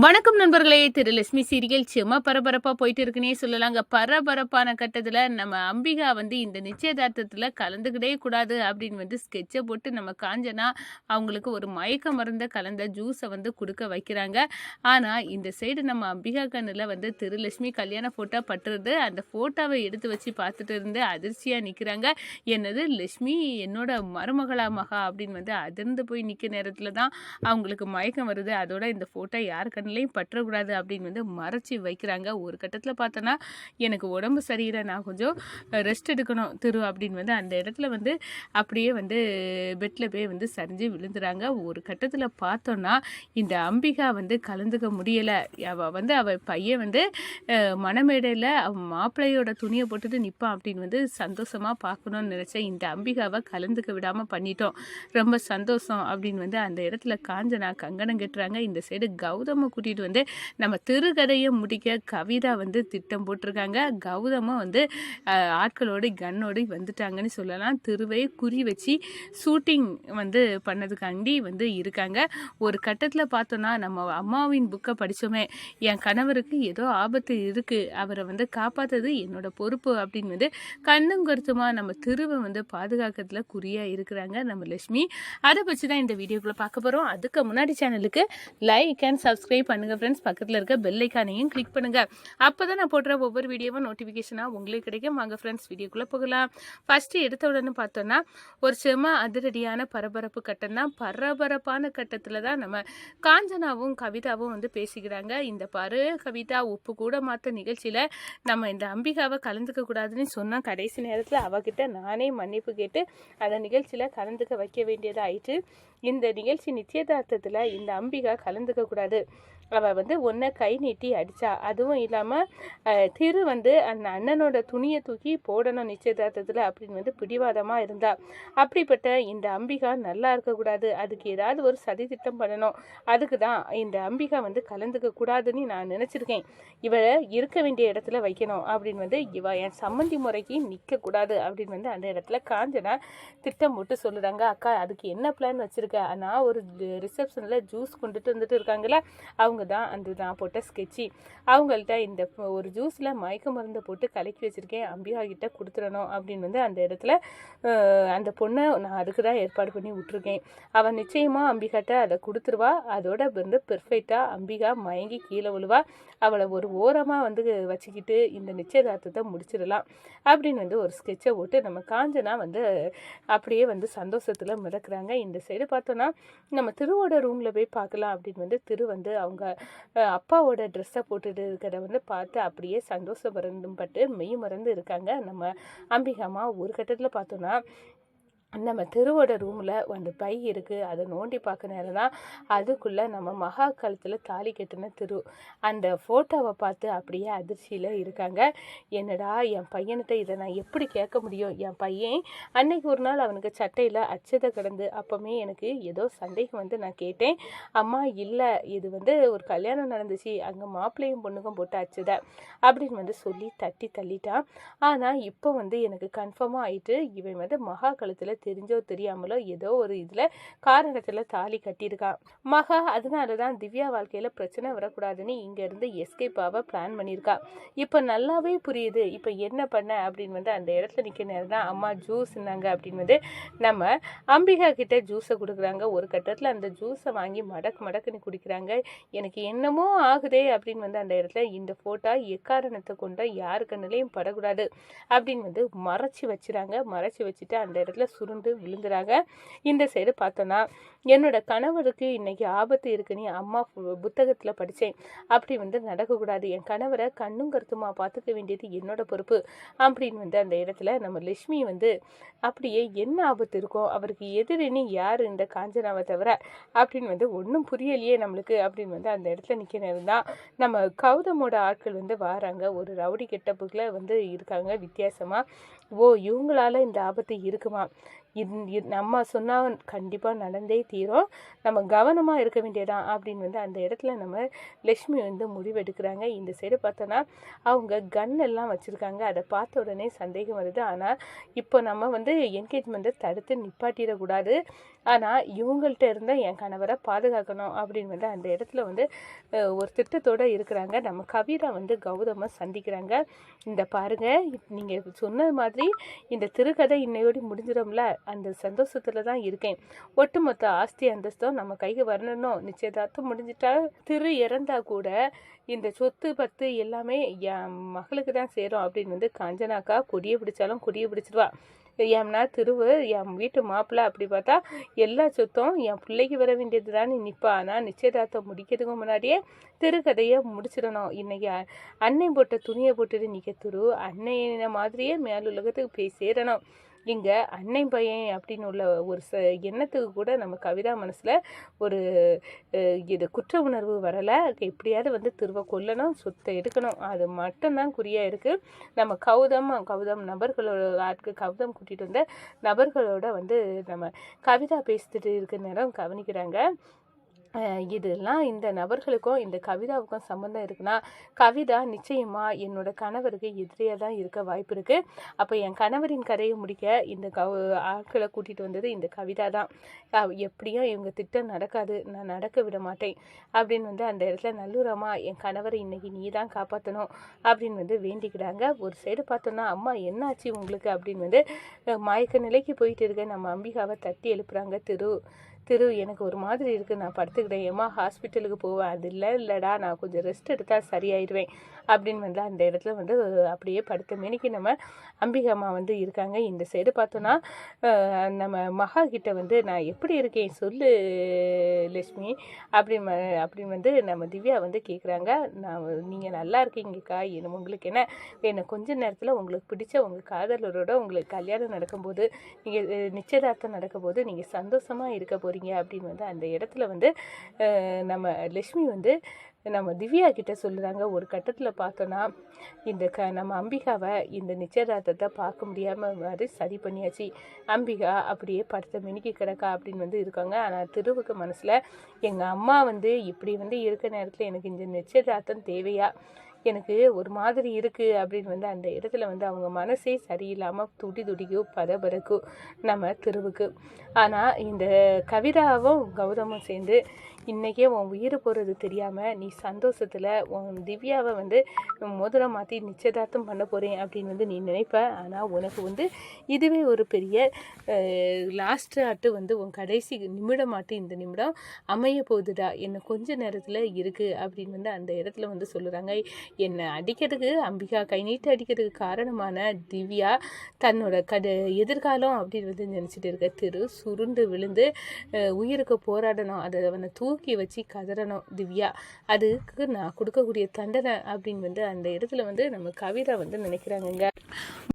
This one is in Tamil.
வணக்கம் நண்பர்களே. லட்சுமி சீரியல் சும்மா பரபரப்பாக போயிட்டு இருக்குன்னே சொல்லலாங்க. பரபரப்பான கட்டத்தில் நம்ம அம்பிகா இந்த நிச்சயதார்த்தத்தில் கலந்துக்கிட்டே கூடாது அப்படின்னு ஸ்கெட்சை போட்டு நம்ம காஞ்சனா அவங்களுக்கு ஒரு மயக்க மருந்த கலந்த ஜூஸை கொடுக்க வைக்கிறாங்க. ஆனால் இந்த சைடு நம்ம அம்பிகா கண்ணில் லட்சுமி கல்யாண ஃபோட்டோ பட்டுருது. அந்த ஃபோட்டோவை எடுத்து வச்சு பார்த்துட்டு இருந்து அதிர்ச்சியாக நிற்கிறாங்க. என்னது லட்சுமி என்னோட மருமகளா மகா அப்படின்னு அதிர்ந்து போய் நிற்க நேரத்தில் தான் அவங்களுக்கு மயக்கம் வருது. அதோட இந்த ஃபோட்டோ யார் கண்ணிலையும் பற்றக்கூடாது அப்படின்னு மறைச்சி வைக்கிறாங்க. ஒரு கட்டத்தில் பார்த்தோன்னா எனக்கு உடம்பு சரியில்லை, நான் கொஞ்சம் ரெஸ்ட் எடுக்கணும் அப்படின்னு அந்த இடத்துல அப்படியே பெட்டில் போய் சரிஞ்சு விழுந்துறாங்க. ஒரு கட்டத்தில் பார்த்தோன்னா இந்த அம்பிகா கலந்துக்க முடியலை. அவள் பையன் மணமேடையில் மாப்பிள்ளையோட துணியை போட்டுட்டு நிற்பான் அப்படின்னு சந்தோஷமாக பார்க்கணும்னு நினச்சேன். இந்த அம்பிகாவை கலந்துக்க விடாமல் பண்ணிட்டோம், ரொம்ப சந்தோஷம் அப்படின்னு அந்த இடத்துல காஞ்சனா கங்கணம் கட்டுறாங்க. இந்த சைடு கௌதம கூட்டிகிட்டு நம்ம திருக்கதையை முடிக்க கவிதா திட்டம் போட்டிருக்காங்க. கௌதமும் ஆட்களோடு கண்ணோடு வந்துட்டாங்கன்னு சொல்லலாம். திருவை குறி வச்சு ஷூட்டிங் பண்ணதுக்காண்டி இருக்காங்க. ஒரு கட்டத்தில் பார்த்தோன்னா நம்ம அம்மாவின் புக்கை படித்தோமே, என் கணவருக்கு ஏதோ ஆபத்து இருக்குது, அவரை காப்பாற்றுறது என்னோட பொறுப்பு அப்படின்னு கண்ணும் கருத்துமா நம்ம திருவை பாதுகாக்கிறதுல குறியாக இருக்கிறாங்க நம்ம லட்சுமி. அதை பற்றி தான் இந்த வீடியோக்குள்ளே பார்க்க போகிறோம். அதுக்கு முன்னாடி சேனலுக்கு லைக் அண்ட் சப்ஸ்கிரைப் பண்ணுங்கள் ஃப்ரெண்ட்ஸ். பக்கத்தில் இருக்க பெல் ஐக்கானையும் கிளிக் பண்ணுங்கள். அப்போ தான் நான் போடுற ஒவ்வொரு வீடியோவும் நோட்டிஃபிகேஷனாக உங்களுக்கு கிடைக்கும். வாங்க ஃப்ரெண்ட்ஸ் வீடியோக்குள்ளே போகலாம். ஃபஸ்ட்டு எடுத்த உடனே பார்த்தோன்னா ஒரு செம அதிரடியான பரபரப்பு கட்டம் தான். பரபரப்பான கட்டத்தில் தான் நம்ம காஞ்சனாவும் கவிதாவும் பேசிக்கிறாங்க. இந்த கவிதா உப்பு கூட மாற்ற நிகழ்ச்சியில் நம்ம இந்த அம்பிகாவை கலந்துக்க கூடாதுன்னு சொன்னால் கடைசி நேரத்தில் அவகிட்ட நானே மன்னிப்பு கேட்டு அந்த நிகழ்ச்சியில் கலந்துக்க வைக்க வேண்டியதாக ஆயிட்டு. இந்த நிகழ்ச்சி நிச்சயதார்த்தத்தில் இந்த அம்பிகா கலந்துக்க கூடாது, அவள் ஒன்றை கை நீட்டி அடித்தா. அதுவும் இல்லாமல் திரு அந்த அண்ணனோட துணியை தூக்கி போடணும் நிச்சயதார்த்தத்தில் அப்படின்னு பிடிவாதமாக இருந்தா. அப்படிப்பட்ட இந்த அம்பிகா நல்லா இருக்கக்கூடாது, அதுக்கு ஏதாவது ஒரு சதி திட்டம் பண்ணணும். அதுக்கு தான் இந்த அம்பிகா கலந்துக்க கூடாதுன்னு நான் நினச்சிருக்கேன். இவளை இருக்க வேண்டிய இடத்துல வைக்கணும் அப்படின்னு இவ என் சம்மந்தி முறைக்கு நிற்கக்கூடாது அப்படின்னு அந்த இடத்துல காஞ்சனா திட்டம் போட்டு சொல்லுறாங்க. அக்கா அதுக்கு என்ன பிளான் வச்சுருக்க? நான் ஒரு ரிசப்ஷனில் ஜூஸ் கொண்டுட்டு வந்துட்டு இருக்காங்களா, அவங்க தான் நான் போட்ட ஸ்கெட்சி. அவங்கள்ட்ட இந்த ஒரு ஜூஸில் மயக்க மருந்து போட்டு கலக்கி வச்சுருக்கேன், அம்பிகா கிட்ட கொடுத்துடணும் அப்படின்னு அந்த இடத்துல அந்த பொண்ணை நான் அதுக்கு தான் ஏற்பாடு பண்ணி விட்டுருக்கேன். அவன் நிச்சயமாக அம்பிகாட்ட அதை கொடுத்துருவா. அதோட பெர்ஃபெக்டாக அம்பிகா மயங்கி கீழே விழுவா. அவளை ஒரு ஓரமாக வச்சுக்கிட்டு இந்த நிச்சயதார்த்தத்தை முடிச்சிடலாம் அப்படின்னு ஒரு ஸ்கெட்சை போட்டு நம்ம காஞ்சனா அப்படியே சந்தோஷத்தில் மிதக்குறாங்க. இந்த சைடு பார்த்தோன்னா நம்ம திருவோட ரூமில் போய் பார்க்கலாம் அப்படின்னு திரு அவங்க அப்பாவோட ட்ரெஸ்ஸை போட்டுட்டு இருக்கிறத பார்த்து அப்படியே சந்தோஷப்பட்டு மெய் மறந்து இருக்காங்க நம்ம அம்பிகாமா. ஒரு கட்டத்தில் பார்த்தோன்னா நம்ம திருவோட ரூமில் பை இருக்குது, அதை நோண்டி பார்க்க நேரம் தான் அதுக்குள்ளே நம்ம மகா காலத்தில் தாலி கட்டின திரு அந்த ஃபோட்டோவை பார்த்து அப்படியே அதிர்ச்சியில் இருக்காங்க. என்னடா என் பையன்கிட்ட இதை நான் எப்படி கேட்க முடியும்? என் பையன் அன்னைக்கு ஒரு நாள் அவனுக்கு சட்டையில் அச்சதை கிடந்து அப்போமே எனக்கு ஏதோ சந்தேகம் நான் கேட்டேன். அம்மா இல்லை, இது ஒரு கல்யாணம் நடந்துச்சு, அங்கே மாப்பிள்ளையும் பொண்ணுக்கும் போட்டு அச்சதை அப்படின்னு சொல்லி தட்டி தள்ளிட்டான். ஆனால் இப்போ எனக்கு கன்ஃபார்மாக ஆயிட்டு இவன் மகா காலத்தில் தெரிஞ்சோ தெரியாமலோ ஏதோ ஒரு இதில் காரணத்தில் தாலி கட்டியிருக்கான் மகா. அதனால தான் திவ்யா வாழ்க்கையில் பிரச்சனை வரக்கூடாதுன்னு இங்கேருந்து எஸ்கேப் ஆக பிளான் பண்ணியிருக்கா. இப்போ நல்லாவே புரியுது இப்போ என்ன பண்ண அப்படின்னு அந்த இடத்துல நிற்க நேரம் தான் அம்மா ஜூஸ் இருந்தாங்க அப்படின்னு நம்ம அம்பிகா கிட்ட ஜூஸை கொடுக்குறாங்க. ஒரு கட்டத்தில் அந்த ஜூஸை வாங்கி மடக்குன்னு குடிக்கிறாங்க. எனக்கு என்னமோ ஆகுதே அப்படின்னு அந்த இடத்துல இந்த ஃபோட்டோ எக்காரணத்தை கொண்ட யாரு கண்ணிலையும் படக்கூடாது அப்படின்னு மறைச்சி வச்சுறாங்க. மறைச்சி வச்சுட்டு அந்த இடத்துல விழுந்துறாங்க. இந்த சைடு பார்த்தோன்னா என்னோட கணவருக்கு இன்னைக்கு ஆபத்து இருக்குன்னு அம்மா புத்தகத்தில் படித்தேன், அப்படி நடக்கக்கூடாது, என் கணவரை கண்ணும் கருத்துமா பார்த்துக்க வேண்டியது என்னோட பொறுப்பு அப்படின்னு அந்த இடத்துல நம்ம லட்சுமி அப்படியே என்ன ஆபத்து இருக்கோ அவருக்கு எதிரின்னு யார் இந்த காஞ்சனாவை தவிர அப்படின்னு ஒன்றும் புரியலையே நம்மளுக்கு அப்படின்னு அந்த இடத்துல நிற்க நேரம் தான் நம்ம கௌதமோட ஆட்கள் வராங்க. ஒரு ரவுடி கெட்டப்புக்கில் இருக்காங்க வித்தியாசமாக. ஓ இவங்களால இந்த ஆபத்து இருக்குமா? நம்ம சொன்னால் கண்டிப்பாக நடந்தே தீரும், நம்ம கவனமாக இருக்க வேண்டியதான் அப்படின்னு வந்து அந்த இடத்துல நம்ம லக்ஷ்மி வந்து முடிவெடுக்கிறாங்க. இந்த சைடு பார்த்தோன்னா அவங்க கன் எல்லாம் வச்சுருக்காங்க. அதை பார்த்த உடனே சந்தேகம் வருது. ஆனால் இப்போ நம்ம வந்து என்கேஜ்மெண்ட்டை தடுத்து நிப்பாட்டிடக்கூடாது, ஆனால் இவங்கள்ட்ட இருந்தால் என் கணவரை பாதுகாக்கணும் அப்படின்னு வந்து அந்த இடத்துல வந்து ஒரு திட்டத்தோடு இருக்கிறாங்க. நம்ம கவிதா வந்து கௌதமை சந்திக்கிறாங்க. இந்த பாருங்கள், நீங்கள் சொன்ன மாதிரி இந்த திருக்கதை இன்னையோடு முடிஞ்சிடும்ல, அந்த சந்தோஷத்தில் தான் இருக்கேன். ஒட்டுமொத்த ஆஸ்தி அந்தஸ்தும் நம்ம கைக்கு வரணும். நிச்சயதார்த்தம் முடிஞ்சிட்டா இறந்தா கூட இந்த சொத்து பத்து எல்லாமே என் மகளுக்கு தான் சேரும் அப்படின்னு வந்து காஞ்சனாக்கா கொடியை பிடிச்சாலும் கொடியை பிடிச்சிடுவா. ஏன்னா என் வீட்டு மாப்பிள்ளை அப்படி பார்த்தா எல்லா சொத்தும் என் பிள்ளைக்கு வர வேண்டியது தான் நிற்பா. ஆனால் நிச்சயதார்த்தம் முடிக்கிறதுக்கு முன்னாடியே திருக்கதையை முடிச்சிடணும். இன்றைக்கி அன்னை போட்ட துணியை போட்டுட்டு நிற்க அன்னையின மாதிரியே மேலுலகத்துக்கு போய் சேரணும். இங்கே அன்னை பையன் அப்படின்னு உள்ள ஒரு எண்ணத்துக்கு கூட நம்ம கவிதா மனசில் ஒரு இது குற்ற உணர்வு வரலை. எப்படியாவது வந்து திருவ கொல்லணும், சொத்தை எடுக்கணும், அது மட்டும்தான் குறியாக இருக்குது. நம்ம கௌதம் நபர்களோட கௌதம் கூட்டிகிட்டு வந்த நபர்களோட வந்து நம்ம கவிதா பேசிட்டு இருக்கிற நேரம் கவனிக்கிறாங்க. இதெல்லாம் இந்த நபர்களுக்கும் இந்த கவிதாவுக்கும் சம்மந்தம் இருக்குன்னா கவிதா நிச்சயமாக என்னோட கணவருக்கு எதிரியாக தான் இருக்க வாய்ப்பு இருக்குது. அப்போ என் கணவரின் கதையை முடிக்க இந்த ஆட்களை கூட்டிகிட்டு வந்தது இந்த கவிதா தான். எப்படியும் இவங்க திட்டம் நடக்காது, நான் நடக்க விட மாட்டேன் அப்படின்னு வந்து அந்த இடத்துல நல்லூரம்மா என் கணவரை இன்னைக்கு நீ தான் காப்பாற்றணும் அப்படின்னு வந்து வேண்டிக்கிறாங்க. ஒரு சைடு பார்த்தோன்னா அம்மா என்னாச்சு உங்களுக்கு அப்படின்னு வந்து மயக்க நிலைக்கு போயிட்டு இருக்க நம்ம அம்பிகாவை தட்டி எழுப்புறாங்க. எனக்கு ஒரு மாதிரி இருக்குது, நான் படுத்துக்கிட்டேன், ஏமா ஹாஸ்பிட்டலுக்கு போவேன். அது இல்லைடா, நான் கொஞ்சம் ரெஸ்ட் எடுத்தால் சரியாயிடுவேன் அப்படின்னு வந்து அந்த இடத்துல வந்து அப்படியே படுத்த மேனிக்கு நம்ம அம்பிகாம்மா வந்து இருக்காங்க. இந்த சைடு பார்த்தோன்னா நம்ம மகா கிட்ட வந்து நான் எப்படி இருக்கேன் சொல்லு லட்சுமி அப்படின்னு வந்து நம்ம திவ்யா வந்து கேட்குறாங்க. நீங்கள் நல்லா இருக்கீங்கக்கா, உங்களுக்கு என்ன கொஞ்ச நேரத்தில் உங்களுக்கு பிடிச்ச உங்கள் காதலரோட உங்களுக்கு கல்யாணம் நடக்கும்போது, நீங்கள் நிச்சயதார்த்தம் நடக்கும்போது நீங்கள் சந்தோஷமாக இருக்க போகிறீங்க அப்படின்னு வந்து அந்த இடத்துல வந்து நம்ம லட்சுமி வந்து நம்ம திவ்யா கிட்ட சொல்லுறாங்க. ஒரு கட்டத்தில் பார்த்தோன்னா இந்த நம்ம அம்பிகாவை இந்த நிச்சயதார்த்தத்தை பார்க்க முடியாமல் மாதிரி சரி பண்ணியாச்சு. அம்பிகா அப்படியே படுத்த மினிக்கி கிடக்கா அப்படின்னு வந்து இருக்காங்க. ஆனால் திருவுக்கு மனசில் எங்கள் அம்மா வந்து இப்படி வந்து இருக்க நேரத்தில் எனக்கு இந்த நிச்சயதார்த்தம் தேவையா, எனக்கு ஒரு மாதிரி இருக்குது அப்படின்னு வந்து அந்த இடத்துல வந்து அவங்க மனசே சரியில்லாமல் துடிக்கும் பதபரக்கும் நம்ம திருவுக்கு. ஆனால் இந்த கவிதாவும் கௌதமும் சேர்ந்து இன்றைக்கே உன் உயிர் போகிறது தெரியாமல் நீ சந்தோஷத்தில் உன் திவ்யாவை வந்து மோதிரம் மாற்றி நிச்சயதார்த்தம் பண்ண போகிறேன் அப்படின்னு வந்து நீ நினைப்ப. ஆனால் உனக்கு வந்து இதுவே ஒரு பெரிய லாஸ்ட் ஆட்டு வந்து உன் கடைசி நிமிடமாட்டு இந்த நிமிடம் அமைய போகுதுடா, என்ன கொஞ்ச நேரத்தில் இருக்குது அப்படின்னு வந்து அந்த இடத்துல வந்து சொல்லுறாங்க. என்னை அடிக்கிறதுக்கு அம்பிகா கை நீட்டு அடிக்கிறதுக்கு காரணமான திவ்யா தன்னோட எதிர்காலம் அப்படின்னு வந்து நினச்சிட்டு இருக்க சுருண்டு விழுந்து உயிருக்கு போராடணும், அதை அவனை தூக்கி வச்சு கதறணும் திவ்யா, அதுக்கு நான் கொடுக்கக்கூடிய தண்டனை அப்படின்னு வந்து அந்த இடத்துல வந்து நம்ம கவிதா வந்து நினைக்கிறாங்கங்க.